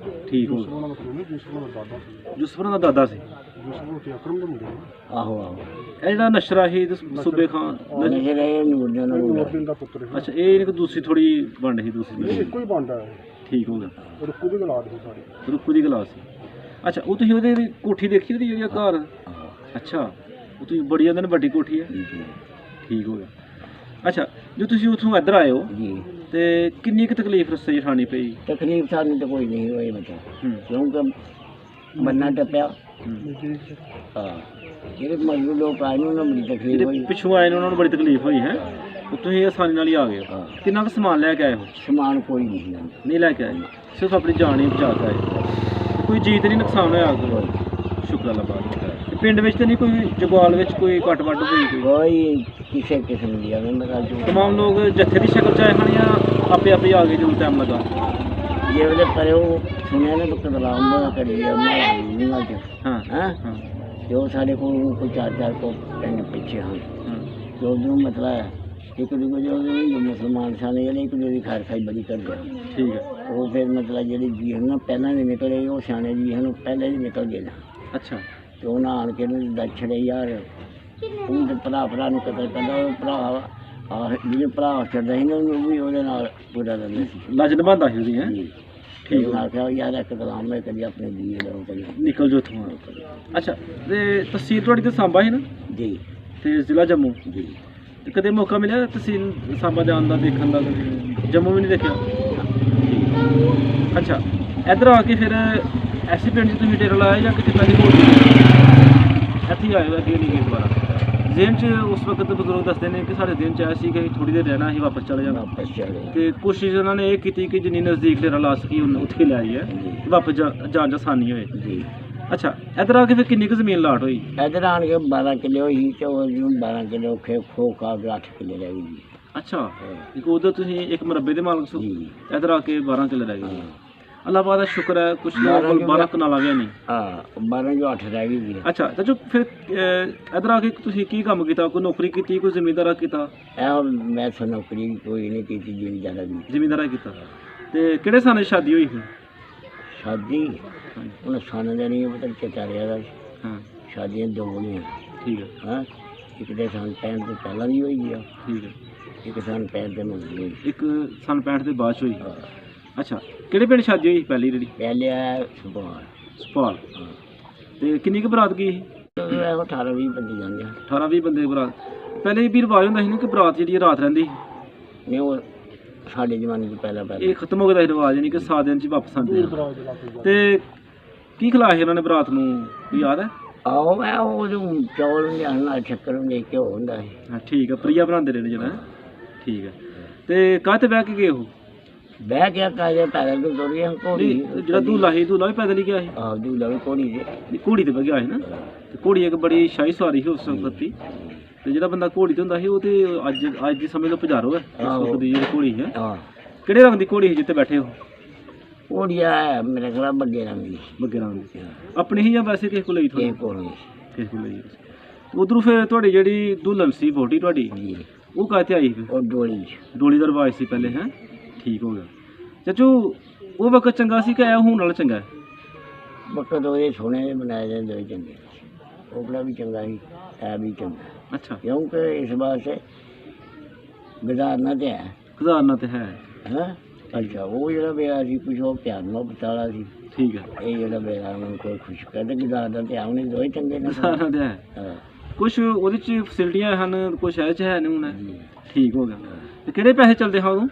ਠੀਕ ਹੋ ਗਿਆ। ਯੂਸਫ ਉਹਨਾਂ ਦਾ ਦਾਦਾ ਸੀ। ਆਹੋ ਆਹੋ। ਇਹ ਜਿਹੜਾ ਨਸ਼ਰਾ ਸੀ ਤੇ ਸੂਬੇ ਖਾਨ ਨਸ਼ੇ ਰਹੇ ਨੂਰਜਨ ਦਾ ਮੁੰਡਾ। ਅੱਛਾ ਇਹ ਇੱਕ ਦੂਸਰੀ ਥੋੜੀ ਵੰਡ ਸੀ ਦੂਸਰੀ। ਇੱਕੋ ਹੀ ਬਣਦਾ ਹੈ। ਠੀਕ ਹੋ ਗਿਆ। ਰੁੱਕੂ ਦੀ ਗਲਾਟ ਸੀ ਸਾਡੀ। ਰੁੱਕੂ ਦੀ ਗਲਾਸ ਸੀ। ਅੱਛਾ ਉਹ ਤੁਸੀਂ ਉਹਦੇ ਕੋਠੀ ਦੇਖੀ ਉਹਦੀ ਜਿਹੜੀ ਆ ਘਰ? ਆਹੋ। ਅੱਛਾ ਉਹ ਤੁਸੀਂ ਬੜੀ ਉਹਦੇ ਨਾਲ ਵੱਡੀ ਕੋਠੀ ਹੈ। ਜੀ। ਠੀਕ ਹੋ ਗਿਆ। ਅੱਛਾ ਜੋ ਤੁਸੀਂ ਉੱਥੋਂ ਇੱਧਰ ਆਏ ਹੋ ਜੀ। ਤੇ ਕਿੰਨੀ ਕੁ ਤਕਲੀਫ ਰਸਤੇ 'ਚ ਉਠਾਉਣੀ ਪਈ? ਤਕਲੀਫ ਸਾਨੂੰ ਤਾਂ ਕੋਈ ਨਹੀਂ ਹੋਈ ਬਚਾ, ਹੂੰ ਕਿਉਂਕਿ ਬੰਨਾ ਟੱਪਿਆ। ਹੂੰ। ਹਾਂ ਜਿਹੜੇ ਮਜ਼ਦੂਰ ਲੋਕ ਆਏ ਨੇ ਉਹਨਾਂ ਨੂੰ ਬੜੀ ਤਕਲੀਫ ਹੋਈ। ਜਿਹੜੇ ਪਿੱਛੋਂ ਆਏ ਨੇ ਉਹਨਾਂ ਨੂੰ ਬੜੀ ਤਕਲੀਫ ਹੋਈ ਹੈ, ਤੇ ਤੁਸੀਂ ਆਸਾਨੀ ਨਾਲ ਹੀ ਆ ਗਏ ਹੋ। ਹਾਂ। ਕਿੰਨਾ ਕੁ ਸਮਾਨ ਲੈ ਕੇ ਆਏ ਹੋ? ਸਮਾਨ ਕੋਈ ਨਹੀਂ ਸੀ। ਨਹੀਂ ਲੈ ਕੇ ਆਏ, ਸਿਰਫ ਆਪਣੀ ਜਾਨ ਹੀ ਬਚਾ ਕੇ ਆਏ। ਕੋਈ ਜੀਤ ਨਹੀਂ ਨੁਕਸਾਨ ਹੋਇਆ ਕੋਈ? ਸ਼ੁਕਰ ਅੱਲਾਹ ਪਾਕ। ਤੇ ਪਿੰਡ ਵਿੱਚ ਤਾਂ ਨਹੀਂ ਕੋਈ ਜਗਵਾਲ ਵਿੱਚ ਕੋਈ ਕੱਟ ਵੱਢ ਹੋਈ ਕੋਈ? ਕੋਈ ਕਿਸੇ ਕਿਸਮ ਦੀ ਆਵੇ ਮੇਰਾ ਜੋ ਤਮਾਮ ਲੋਕ ਜੱਥੇ ਦੀ ਸ਼ਕਲ 'ਚ ਆਏ ਹਨ ਜਾਂ ਆਪੇ ਆਪੇ ਆ ਗਏ ਜਦੋਂ ਟਾਈਮ ਲੱਗਾ? ਜੇ ਉਹਦੇ ਪਰ ਉਹ ਸੁਣਿਆ ਨਾ ਕਿ ਬਦਲਾਮ ਦਾ ਕਰੀ ਆ ਉਹਨਾਂ ਚ। ਹਾਂ ਹਾਂ ਹਾਂ ਜੋ ਸਾਡੇ ਕੋਲ ਕੋਈ ਚਾਰ ਕੋ ਪਿੰਡ ਪਿੱਛੇ ਹਨ, ਹਾਂ। ਤੇ ਉਦੋਂ ਮਤਲਬ ਹੈ ਇੱਕ ਦੂਜੇ ਜੋ ਮੁਸਲਮਾਨ ਸਨ ਜਿਹੜੇ ਇੱਕ ਦੂਜੇ ਦੀ ਖਾਰ ਖਾਈ ਬੜੀ ਕਰਦੇ ਆ। ਠੀਕ ਹੈ। ਉਹ ਫਿਰ ਮਤਲਬ ਜਿਹੜੇ ਜੀ ਹਨ ਨਾ ਪਹਿਲਾਂ ਦੇ ਨਿਕਲੇ, ਉਹ ਸਿਆਣੇ ਜੀ ਹਨ ਪਹਿਲੇ ਹੀ ਨਿਕਲ ਗਏ ਨਾ। ਅੱਛਾ ਤੇ ਉਹਨਾਂ ਆਣ ਕੇ ਨੂੰ ਦੱਛੜੇ ਯਾਰ ਉਹ ਤੇ ਭਰਾ ਨੂੰ ਕਤਲ ਕਰਦਾ। ਉਹ ਭਰਾ ਜਿਹੜੇ ਭਰਾ ਛੱਡਦਾ ਸੀ ਨਾ ਉਹਨੂੰ ਵੀ ਉਹਦੇ ਨਾਲ ਪੂਰਾ ਦਿੰਦੇ ਸੀ। ਲੱਜ ਨਿਭਾਉਂਦਾ ਸੀ ਉਹਦੀ ਹੈ। ਜੀ। ਠੀਕ ਠੀਕ ਆ ਕਿਹਾ ਯਾਰ ਇੱਕ ਕਲਾਮ ਮੈਂ ਕਦੀ ਆਪਣੇ ਜੀ ਲਓ ਤੇ ਨਿਕਲ ਜੋ ਇੱਥੋਂ। ਅੱਛਾ ਤੇ ਤਹਿਸੀਲ ਤੁਹਾਡੀ ਤਾਂ ਸਾਂਬਾ ਸੀ ਨਾ ਜੀ ਤੇ ਜ਼ਿਲ੍ਹਾ ਜੰਮੂ, ਜੀ। ਤੇ ਕਦੇ ਮੌਕਾ ਮਿਲਿਆ ਤਹਿਸੀਲ ਸਾਂਬਾ ਜਾਣ ਦਾ, ਦੇਖਣ ਦਾ? ਕਦੇ ਜੰਮੂ ਵੀ ਨਹੀਂ ਦੇਖਿਆ? ਅੱਛਾ ਇੱਧਰ ਆ ਕੇ ਫਿਰ ਐਸੀ ਪਿੰਡ 'ਚ ਤੁਸੀਂ ਡੇਰਾ ਲਾਇਆ ਜਾਂ ਕਿਤੇ ਪਹਿਲੇ ਹੋਰ ਇੱਥੇ ਹੀ ਆਏ ਹੋ? ਅੱਗੇ ਨਹੀਂ ਗਏ ਦੁਬਾਰਾ? ਜ਼ਿਹਨ 'ਚ ਉਸ ਵਕਤ ਬਜ਼ੁਰਗ ਦੱਸਦੇ ਨੇ ਕਿ ਸਾਡੇ ਦਿਨ 'ਚ ਆਇਆ ਸੀ ਕਿ ਥੋੜ੍ਹੀ ਦੇਰ ਰਹਿਣਾ, ਅਸੀਂ ਵਾਪਸ ਚਲੇ ਜਾਣਾ। ਵਾਪਸ ਚਲੇ ਤੇ ਕੋਸ਼ਿਸ਼ ਉਹਨਾਂ ਨੇ ਇਹ ਕੀਤੀ ਕਿ ਜਿੰਨੀ ਨਜ਼ਦੀਕ ਡੇਰਾ ਲਾ ਸਕੀ ਉੱਥੇ ਲੈ ਆਈ ਹੈ, ਜੀ। ਵਾਪਸ ਜਾਣ 'ਚ ਆਸਾਨੀ ਹੋਏ। ਜੀ। ਅੱਛਾ ਇੱਧਰ ਆ ਕੇ ਫਿਰ ਕਿੰਨੀ ਕੁ ਜ਼ਮੀਨ ਲਾਟ ਹੋਈ? ਇੱਧਰ ਆਣ ਕੇ 12 ਕਿੱਲੇ ਹੋਈ ਤੇ ਉਹਨੂੰ 12 ਕਿੱਲੇ ਖੋ ਖਾ ਕੇ 8 ਕਿੱਲੇ ਰਹਿ ਗਈ ਜੀ। ਅੱਛਾ ਇੱਕ ਉਧਰ ਤੁਸੀਂ ਇੱਕ ਮੁਰੱਬੇ ਦੇ ਮਾਲਕ ਸੋ, ਜੀ। ਇੱਧਰ ਆ ਕੇ 12 ਕਿੱਲੇ ਰਹਿ ਗਏ। ਹਾਂ। ਅੱਲਾਹ ਪਾਕ ਦਾ ਸ਼ੁਕਰ ਹੈ ਕੁਛ ਲੋਕਾਂ ਕੋਲ 12 ਕਨਾਲਾਂ ਵੀ ਨਹੀਂ। ਹਾਂ 12 ਜੋ 8 ਰਹਿ ਗਈ ਜੀ। ਅੱਛਾ ਤਾਂ ਜੋ ਫਿਰ ਇੱਧਰ ਆ ਕੇ ਤੁਸੀਂ ਕੀ ਕੰਮ ਕੀਤਾ? ਕੋਈ ਨੌਕਰੀ ਕੀਤੀ, ਕੋਈ ਜ਼ਿਮੀਂਦਾਰਾ ਕੀਤਾ? ਇਹ ਮੈਂ ਤਾਂ ਨੌਕਰੀ ਕੋਈ ਨਹੀਂ ਕੀਤੀ ਜੀ ਜ਼ਿਆਦਾ ਵੀ। ਜ਼ਿਮੀਂਦਾਰਾ ਕੀਤਾ। ਤੇ ਕਿਹੜੇ ਸਾਲ 'ਚ ਸ਼ਾਦੀ ਹੋਈ ਸੀ? ਸ਼ਾਦੀ ਉਹਨਾਂ ਸਾਨਾਂ ਦਾ ਨਹੀਂ ਪਤਾ ਚੇਤਾ ਰਿਹਾ ਦਾ। ਹਾਂ ਸ਼ਾਦੀਆਂ ਦੋ ਹੋਈਆਂ। ਠੀਕ ਹੈ। ਹਾਂ ਇੱਕ ਦੇ ਸਾਲ 65 ਤੋਂ ਪਹਿਲਾਂ ਵੀ ਹੋਈ ਆ, ਠੀਕ ਹੈ। ਇੱਕ ਸਾਲ 65 ਦੇ ਮਗਰ ਹੋਈ। ਇੱਕ ਸਨ 65 ਦੇ ਬਾਅਦ 'ਚ ਹੋਈ। ਹਾਂ। ਅੱਛਾ ਕਿਹੜੇ ਪਿੰਡ ਸ਼ਾਦੀ ਹੋਈ ਪਹਿਲੀ ਜਿਹੜੀ? ਪਹਿਲੇ ਆਇਆ ਸੁਭਾਨ। ਸੁਪਾਲ। ਹਾਂ ਤੇ ਕਿੰਨੀ ਕੁ ਬਰਾਤ ਗਈ ਸੀ? ਉਹ 18-20 ਬੰਦੇ ਜਾਂਦੇ ਆ। 18-20 ਬੰਦੇ ਦੀ ਬਰਾਤ। ਪਹਿਲੇ ਵੀ ਰਿਵਾਜ ਹੁੰਦਾ ਸੀ ਨਾ ਕਿ ਬਰਾਤ ਜਿਹੜੀ ਰਾਤ ਰਹਿੰਦੀ ਸੀ। ਨਹੀਂ ਉਹ ਸਾਡੇ ਜ਼ਮਾਨੇ ਤੋਂ ਪਹਿਲਾਂ ਇਹ ਖਤਮ ਹੋ ਗਿਆ ਇਹ ਰਿਵਾਜ, ਨਹੀਂ ਕਿ 7 ਦਿਨ 'ਚ ਹੀ ਵਾਪਸ ਆਉਂਦੇ ਆ। ਤੇ ਕੀ ਖਿਲਾਇਆ ਸੀ ਉਹਨਾਂ ਨੇ ਬਰਾਤ ਨੂੰ, ਕੋਈ ਯਾਦ ਹੈ? ਆਹੋ ਮੈਂ ਉਹ ਜੋ ਚੌਲ ਹੁੰਦੇ ਹਨ ਨਾਲ ਸ਼ੱਕਰ ਹੁੰਦੇ ਘਿਓ ਹੁੰਦਾ ਹੈ। ਹਾਂ ਠੀਕ ਹੈ। ਪ੍ਰਿਆ ਬਣਾਉਂਦੇ ਰਹੇ ਨੇ ਜਿਹੜਾ। ਠੀਕ ਹੈ। ਤੇ ਕਾਹ ਤੇ ਬਹਿ ਕੇ ਗਏ ਉਹ? ਬਹਿ ਗਿਆ ਕਾਜੇ ਪੈਦਲ ਤੋਂ ਤੁਰ ਗਿਆ ਘੋੜੀ। ਨਹੀਂ ਜਿਹੜਾ ਦੂਲਾ ਵੀ ਪੈਦਲ ਹੀ ਗਿਆ ਸੀ? ਆਹ ਦੂਲਾ ਵੀ ਘੋੜੀ ਦੇ। ਨਹੀਂ, ਘੋੜੀ ਤੇ ਬਹਿ ਗਿਆ ਸੀ ਨਾ। ਤੇ ਘੋੜੀ ਇੱਕ ਬੜੀ ਸ਼ਾਹੀ ਸਵਾਰੀ ਸੀ ਉਸ ਵਕਤ ਦੀ। ਤੇ ਜਿਹੜਾ ਬੰਦਾ ਘੋੜੀ ਤੇ ਹੁੰਦਾ ਸੀ ਉਹ ਤੇ ਅੱਜ ਦੀ ਸਮੇਂ ਤੋਂ ਪੁਜਾਰੋ ਹੈ ਉਸ ਵਕਤ ਦੀ ਜਿਹੜੀ ਘੋੜੀ ਹੈ। ਹਾਂ ਕਿਹੜੇ ਰੰਗ ਦੀ ਘੋੜੀ ਸੀ ਜਿੱਤੇ ਬੈਠੇ ਹੋ? ਘੋੜੀਆ ਹੈ ਮੇਰੇ ਖਿਆਲ ਬੱਗੇ ਰੰਗ ਦੀ। ਬੱਗੇ ਰੰਗ ਦੀ। ਆਪਣੀ ਹੀ ਜਾਂ ਵੈਸੇ ਕਿਸੇ ਕੋਲ ਲਈ? ਇਹ ਥੋੜੀ ਕੋਲ ਕਿਸੇ ਕੋਲ ਲਈ। ਉਧਰੋਂ ਫਿਰ ਤੁਹਾਡੀ ਜਿਹੜੀ ਦੁਲਹਨ ਸੀ ਵਹੁਟੀ ਤੁਹਾਡੀ, ਜੀ ਉਹ ਕਾਹਤੇ ਆਈ ਫਿਰ? ਉਹ ਡੋਲੀ ਡੋਲੀ ਦਾ ਰਿਵਾਜ ਸੀ ਪਹਿਲੇ ਹੈ। ਠੀਕ ਹੋ ਗਿਆ। ਚਾਚੂ ਉਹ ਵਕਤ ਚੰਗਾ ਸੀ ਕਿ ਇਹ ਹੁਣ ਨਾਲ ਚੰਗਾ ਹੈ? ਵਕਤ ਉਹਦੇ ਸੋਹਣੇ ਦੇ ਬਣਾਏ ਜਾਂਦੇ ਹੋਏ ਚੰਗੇ। ਉਹਦਾ ਵੀ ਚੰਗਾ ਸੀ, ਇਹ ਵੀ ਚੰਗਾ। ਅੱਛਾ ਕਿਉਂਕਿ ਇਸ ਵਾਸਤੇ ਗੁਜ਼ਾਰਨਾ ਤੇ ਹੈ। ਖਜ਼ਾਨਾ ਤੇ ਹੈ। ਹਾਂ ਅੱਛਾ ਉਹ ਜਿਹੜਾ ਵਿਆਹ ਸੀ ਕੁਛ ਉਹ ਪਿਆਰ ਮੁਹੱਬਤ ਵਾਲਾ ਸੀ। ਠੀਕ ਹੈ। ਇਹ ਜਿਹੜਾ ਵਿਆਹ ਨੂੰ ਕੋਈ ਖੁਸ਼ ਕਰਦਾ ਗੁਜ਼ਾਰਦਾ ਤੇ ਆਉਣੇ ਦੋਏ ਚੰਗੇ ਨੇ। ਖਜ਼ਾਨਾ ਤੇ ਹੈ। ਹਾਂ ਕੁਝ ਉਹਦੇ 'ਚ ਫੈਸਿਲਿਟੀਆਂ ਹਨ, ਕੁਝ ਇਹ 'ਚ ਹੈ ਨਹੀਂ ਹੁਣ। ਜੀ ਠੀਕ ਹੋ ਗਿਆ। ਤੇ ਕਿਹੜੇ ਪੈਸੇ ਚੱਲਦੇ ਹਾਂ ਉਦੋਂ?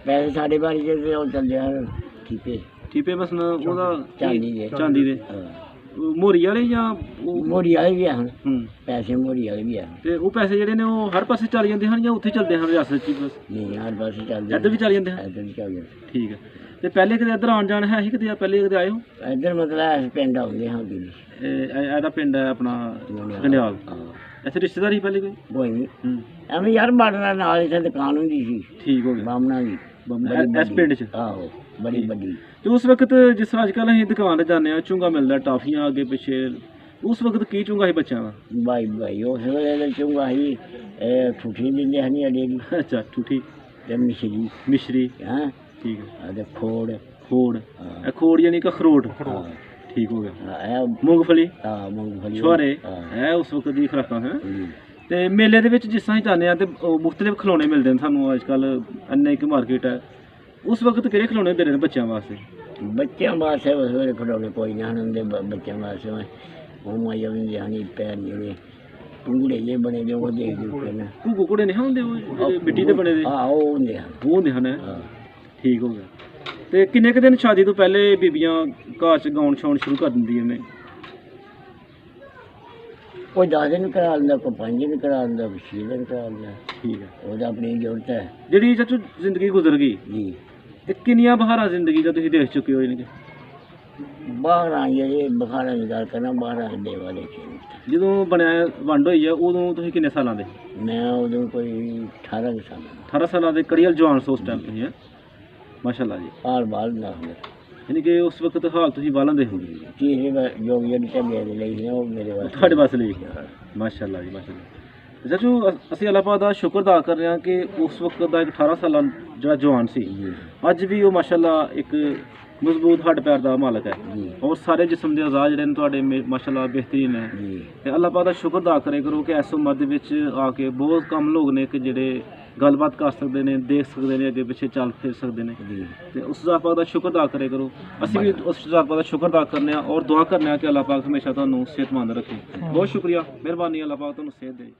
ਪੈਸੇ ਸਾਡੇ ਬਾਰੀ ਜਿਹੜੇ ਉਹ ਚੱਲਦੇ ਹਨ ਠੀਕੇ ਠੀਪੇ ਬਸ ਉਹਦਾ ਚਾਂਦੀ ਦੇ। ਚਾਂਦੀ ਦੇ ਮੋਰੀ ਵਾਲੇ ਜਾਂ ਉਹ? ਮੋਰੀ ਵਾਲੇ ਵੀ ਹਨ, ਹੂੰ। ਪੈਸੇ ਮੋਰੀ ਵਾਲੇ ਵੀ ਹਨ। ਤੇ ਉਹ ਪੈਸੇ ਜਿਹੜੇ ਨੇ ਉਹ ਹਰ ਪਾਸੇ ਚੱਲ ਜਾਂਦੇ ਹਨ ਜਾਂ ਉੱਥੇ ਚੱਲਦੇ ਹਨ ਰਿਆਸਤ 'ਚ ਹੀ ਬਸ? ਨਹੀਂ ਹਰ ਪਾਸੇ ਚੱਲਦੇ ਇੱਧਰ ਵੀ ਚੱਲ ਜਾਂਦੇ ਹਨ? ਇੱਧਰ ਵੀ ਚੱਲਦੇ ਠੀਕ ਹੈ। ਤੇ ਪਹਿਲੇ ਕਦੇ ਇੱਧਰ ਆਉਣ ਜਾਣ ਹੈ ਸੀ ਕਦੇ? ਪਹਿਲੇ ਕਦੇ ਆਏ ਹੋ? ਇੱਧਰ ਮਤਲਬ ਇਸ ਪਿੰਡ ਆਉਂਦੇ ਹਾਂ ਕਿ ਇਹਦਾ ਪਿੰਡ ਹੈ ਆਪਣਾ ਗੰਡਿਆਲ। ਇੱਥੇ ਰਿਸ਼ਤੇਦਾਰੀ ਪਹਿਲੇ ਕੋਈ? ਕੋਈ ਨਹੀਂ ਹੂੰ। ਐਵੇਂ ਯਾਰ ਬਾੜਨਾ ਨਾਲ ਇੱਥੇ ਦੁਕਾਨ ਹੁੰਦੀ ਸੀ ਠੀਕ ਹੋ ਗਿਆ। ਬਾਮਣਾ ਦੀ ਇਸ ਪਿੰਡ 'ਚ? ਆਹੋ ਬੜੀ ਵੱਡੀ। ਤੇ ਉਸ ਵਕਤ ਜਿਸ ਤਰ੍ਹਾਂ ਅੱਜ ਕੱਲ੍ਹ ਅਸੀਂ ਦੁਕਾਨ 'ਤੇ ਜਾਂਦੇ ਹਾਂ, ਝੁੰਗਾ ਮਿਲਦਾ, ਟਾਫੀਆਂ ਅੱਗੇ ਪਿੱਛੇ, ਉਸ ਵਕਤ ਕੀ ਝੁੰਗਾ ਸੀ ਬੱਚਿਆਂ ਦਾ? ਬਾਈ ਉਸ ਵੇਲੇ ਚੁੰਗਾ ਸੀ ਠੂਠੀ ਦਿੰਦੇ ਹਨ ਅੜੇ ਦੀ ਅੱਛਾ, ਠੂਠੀ ਤੇ ਮਿਸ਼ਰੀ। ਹਾਂ ਠੀਕ ਹੈ। ਅਤੇ ਖੋੜ ਖੋੜ। ਹਾਂ। ਇਹ ਖੋੜ ਯਾਨੀ ਕਿ ਅਖਰੋਟ। ਹਾਂ ਠੀਕ ਹੋ ਗਿਆ। ਇਹ ਮੂੰਗਫਲੀ, ਮੂੰਗਫਲੀ ਛੁਹਾਰੇ, ਹਾਂ। ਇਹ ਉਸ ਵਕਤ ਦੀ ਖੁਰਾਕਾਂ ਹੈ। ਹੂੰ। ਤੇ ਮੇਲੇ ਦੇ ਵਿੱਚ ਜਿਸ ਤਰ੍ਹਾਂ ਹੀ ਜਾਂਦੇ ਆ ਤੇ ਮੁਖਤਲਿਫ ਖਿਡੌਣੇ ਮਿਲਦੇ ਨੇ ਸਾਨੂੰ ਅੱਜ ਕੱਲ੍ਹ, ਇੰਨਾ ਇੱਕ ਮਾਰਕੀਟ ਹੈ। ਉਸ ਵਕਤ ਕਿਹੜੇ ਖਿਡੌਣੇ ਦੇ ਰਹੇ ਨੇ ਬੱਚਿਆਂ ਵਾਸਤੇ? ਬੱਚਿਆਂ ਵਾਸਤੇ ਉਸ ਵੇਲੇ ਖਿਡੌਣੇ ਕੋਈ ਨਾ ਹੁੰਦੇ ਬੱਚਿਆਂ ਵਾਸਤੇ ਉਹ ਮਾਇਆ ਵੀ ਜਾਣੀ ਪੈਰ ਜਿਹੜੇ ਟੁੰਗੜੇ ਜੇ ਬਣੇ ਦੇ ਉਹ ਦੇਖ ਕੇ ਨਾ ਘੂਗੂ ਘੂੜੇ ਨਹੀਂ ਹੁੰਦੇ ਉਹ ਜਿਹੜੇ ਮਿੱਟੀ ਦੇ ਬਣੇ ਦੇ? ਹਾਂ ਉਹ ਹੁੰਦੇ ਹਨ। ਉਹ ਹੁੰਦੇ ਹਨ। ਹਾਂ ਠੀਕ ਹੋ ਗਿਆ। ਤੇ ਕਿੰਨੇ ਕੁ ਦਿਨ ਸ਼ਾਦੀ ਤੋਂ ਪਹਿਲੇ ਬੀਬੀਆਂ ਘਰ 'ਚ ਗਾਉਣ ਛਾਉਣ ਸ਼ੁਰੂ ਕਰ ਦਿੰਦੀਆਂ ਨੇ? ਕੋਈ 10 ਦਿਨ ਕਰਾ ਲੈਂਦਾ, ਕੋਈ 5 ਦਿਨ ਕਰਾ ਲੈਂਦਾ, ਕੋਈ 6 ਦਿਨ ਕਰਾ ਲੈਂਦਾ। ਠੀਕ ਹੈ। ਉਹਦਾ ਆਪਣੀ ਜ਼ਰੂਰਤ ਹੈ ਜਿਹੜੀ ਚਾਚੂ ਜ਼ਿੰਦਗੀ ਗੁਜ਼ਰ ਗਈ, ਜੀ। ਤੇ ਕਿੰਨੀਆਂ ਬਹਾਰਾਂ ਜ਼ਿੰਦਗੀ ਦਾ ਤੁਸੀਂ ਦੇਖ ਚੁੱਕੇ ਹੋ ਇਹਨਾਂ ਕੇ? ਬਾਹਰ ਆਈਏ ਬਖਾਰਾਂ ਦੀ ਗੱਲ ਕਰਨਾ, ਬਾਹਰ ਆਂਦੇ ਵਾਲੇ ਚ ਜਦੋਂ ਬਣਿਆ ਵੰਡ ਹੋਈ ਆ ਉਦੋਂ ਤੁਸੀਂ ਕਿੰਨੇ ਸਾਲਾਂ ਦੇ? ਮੈਂ ਉਦੋਂ ਕੋਈ 18 ਕੁ ਸਾਲ 18 ਸਾਲਾਂ ਦੇ ਕੜੀਅਲ ਜਵਾਨ ਸੋ ਉਸ ਟਾਈਮ ਤੁਸੀਂ ਹੈ? ਮਾਸ਼ਾਅੱਲਾ ਜੀ। ਹਾਲ ਬਾਲ ਨਾ ਹੁੰਦਾ ਯਾਨੀ ਕਿ ਉਸ ਵਕਤ ਹਾਲ ਤੁਸੀਂ ਬਾਲਾਂ ਦੇ ਹੋ ਚੀਜ਼ ਜੋ ਜਿਹੜੀ ਢੰਗੇ ਦੇ ਲਈ ਨੇ ਉਹ ਮੇਰੇ ਵਾਸਤੇ ਤੁਹਾਡੇ ਵਾਸਤੇ ਲਈ। ਮਾਸ਼ਾਅੱਲਾ ਜੀ, ਮਾਸ਼ਾਅੱਲਾ। ਚਾਚੂ ਅਸੀਂ ਅੱਲਾਹ ਪਾਕ ਦਾ ਸ਼ੁਕਰ ਅਦਾ ਕਰ ਰਹੇ ਹਾਂ ਕਿ ਉਸ ਵਕਤ ਦਾ ਇੱਕ 18 ਸਾਲਾਂ ਜਿਹੜਾ ਜਵਾਨ ਸੀ, ਜੀ ਅੱਜ ਵੀ ਉਹ ਮਾਸ਼ਾਅੱਲਾ ਇੱਕ ਮਜ਼ਬੂਤ ਹੱਡ ਪੈਰ ਦਾ ਮਾਲਕ ਹੈ ਜੀ ਔਰ ਸਾਰੇ ਜਿਸਮ ਦੇ ਅਜ਼ਾ ਜਿਹੜੇ ਨੇ ਤੁਹਾਡੇ ਮਾਸ਼ਾਅੱਲਾ ਬਿਹਤਰੀਨ ਹੈ। ਜੀ ਤੇ ਅੱਲਾਹ ਪਾਕ ਦਾ ਸ਼ੁਕਰ ਅਦਾ ਕਰੇ ਕਰੋ ਕਿ ਇਸ ਉਮਰ ਦੇ ਵਿੱਚ ਆ ਕੇ ਬਹੁਤ ਕਮ ਲੋਕ ਨੇ ਕਿ ਜਿਹੜੇ ਗੱਲਬਾਤ ਕਰ ਸਕਦੇ ਨੇ, ਦੇਖ ਸਕਦੇ ਨੇ, ਅੱਗੇ ਪਿੱਛੇ ਚੱਲ ਫਿਰ ਸਕਦੇ ਨੇ। ਜੀ ਤੇ ਉਸ ਜ਼ਾਤ ਪਾਕ ਦਾ ਸ਼ੁਕਰ ਅਦਾ ਕਰੇ ਕਰੋ। ਅਸੀਂ ਵੀ ਉਸ ਜ਼ਾਤ ਪਾਕ ਦਾ ਸ਼ੁਕਰ ਅਦਾ ਕਰਨੇ ਆ ਔਰ ਦੁਆ ਕਰਨੇ ਆ ਕਿ ਅੱਲਾਹ ਪਾਕ ਹਮੇਸ਼ਾ ਤੁਹਾਨੂੰ ਸਿਹਤਮੰਦ ਰੱਖੇ। ਬਹੁਤ ਸ਼ੁਕਰੀਆ, ਮਿਹਰਬਾਨੀ, ਅੱਲਾਹ ਪਾਕ ਤੁਹਾਨੂੰ ਸਿਹਤ ਦੇ।